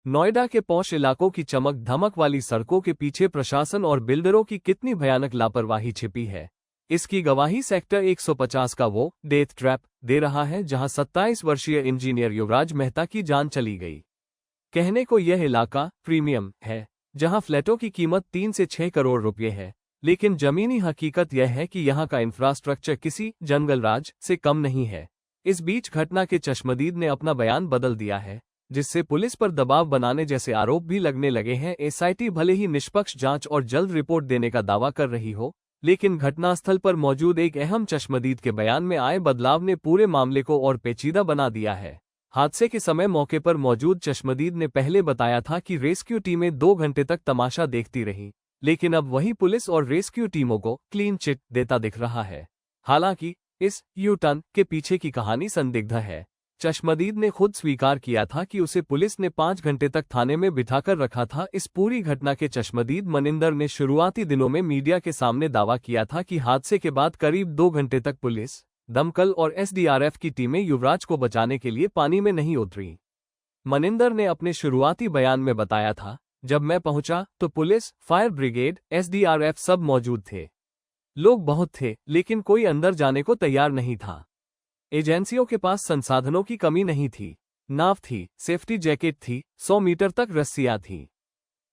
नोएडा के पॉश इलाकों की चमक धमक वाली सड़कों के पीछे प्रशासन और बिल्डरों की कितनी भयानक लापरवाही छिपी है, इसकी गवाही सेक्टर 150 का वो डेथ ट्रैप दे रहा है जहां 27 वर्षीय इंजीनियर युवराज मेहता की जान चली गई। कहने को यह इलाका प्रीमियम है, जहां फ्लैटों की कीमत 3 से 6 करोड़ रुपए है, लेकिन जमीनी हकीकत यह है कि यहां का इंफ्रास्ट्रक्चर किसी जंगल राज से कम नहीं है। इस बीच घटना के चश्मदीद ने अपना बयान बदल दिया है, जिससे पुलिस पर दबाव बनाने जैसे आरोप भी लगने लगे हैं। एसआईटी भले ही निष्पक्ष जांच और जल्द रिपोर्ट देने का दावा कर रही हो, लेकिन घटनास्थल पर मौजूद एक अहम चश्मदीद के बयान में आए बदलाव ने पूरे मामले को और पेचीदा बना दिया है। हादसे के समय मौके पर मौजूद चश्मदीद ने पहले बताया था कि रेस्क्यू टीमें 2 घंटे तक तमाशा देखती रहीं, लेकिन अब वही पुलिस और रेस्क्यू टीमों को क्लीन चिट देता दिख रहा है। हालांकि इस यू टर्न के पीछे की कहानी संदिग्ध है। चश्मदीद ने खुद स्वीकार किया था कि उसे पुलिस ने 5 घंटे तक थाने में बिठाकर रखा था। इस पूरी घटना के चश्मदीद मनिंदर ने शुरुआती दिनों में मीडिया के सामने दावा किया था कि हादसे के बाद करीब 2 घंटे तक पुलिस, दमकल और एसडीआरएफ की टीमें युवराज को बचाने के लिए पानी में नहीं उतरी। मनिंदर ने अपने शुरुआती बयान में बताया था, जब मैं पहुंचा तो पुलिस, फायर ब्रिगेड, एसडीआरएफ सब मौजूद थे। लोग बहुत थे, लेकिन कोई अंदर जाने को तैयार नहीं था। एजेंसियों के पास संसाधनों की कमी नहीं थी, नाव थी, सेफ्टी जैकेट थी, 100 मीटर तक रस्सियां थीं।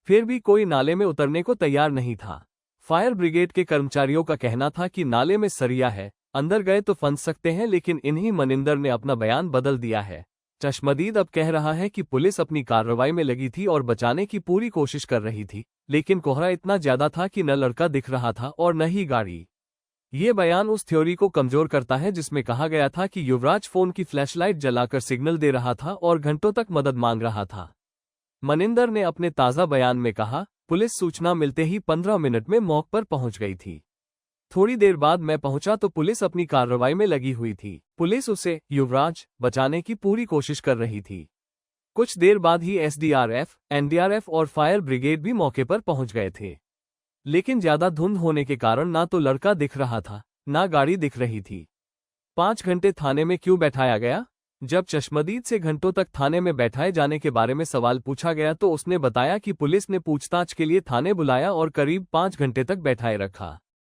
फिर भी कोई नाले में उतरने को तैयार नहीं था। फायर ब्रिगेड के कर्मचारियों का कहना था कि नाले में सरिया है, अंदर गए तो फंस सकते हैं, लेकिन इन्हीं मनिंदर ने अपना बयान बदल दिया है। चश्मदीद अब कह रहा है कि पुलिस अपनी कार्रवाई में लगी थी और बचाने की पूरी कोशिश कर रही थी, लेकिन कोहरा इतना ज्यादा था कि न लड़का दिख रहा था और न ही गाड़ी। ये बयान उस थ्योरी को कमजोर करता है जिसमें कहा गया था कि युवराज फोन की फ्लैशलाइट जलाकर सिग्नल दे रहा था और घंटों तक मदद मांग रहा था। मनिंदर ने अपने ताज़ा बयान में कहा, पुलिस सूचना मिलते ही 15 मिनट में मौके पर पहुंच गई थी। थोड़ी देर बाद मैं पहुंचा तो पुलिस अपनी कार्रवाई में लगी हुई थी। पुलिस उसे, युवराज, बचाने की पूरी कोशिश कर रही थी। कुछ देर बाद ही एसडीआरएफ, एनडीआरएफ और फायर ब्रिगेड भी मौके पर पहुंच गए थे, लेकिन ज्यादा धुंध होने के कारण ना तो लड़का दिख रहा था, ना गाड़ी दिख रही थी। 5 घंटे थाने में क्यों बैठाया गया? जब चश्मदीद से घंटों तक थाने में बैठाए जाने के बारे में सवाल पूछा गया तो उसने बताया कि पुलिस ने पूछताछ के लिए थाने बुलाया और करीब 5 घंटे तक बैठाए रखा।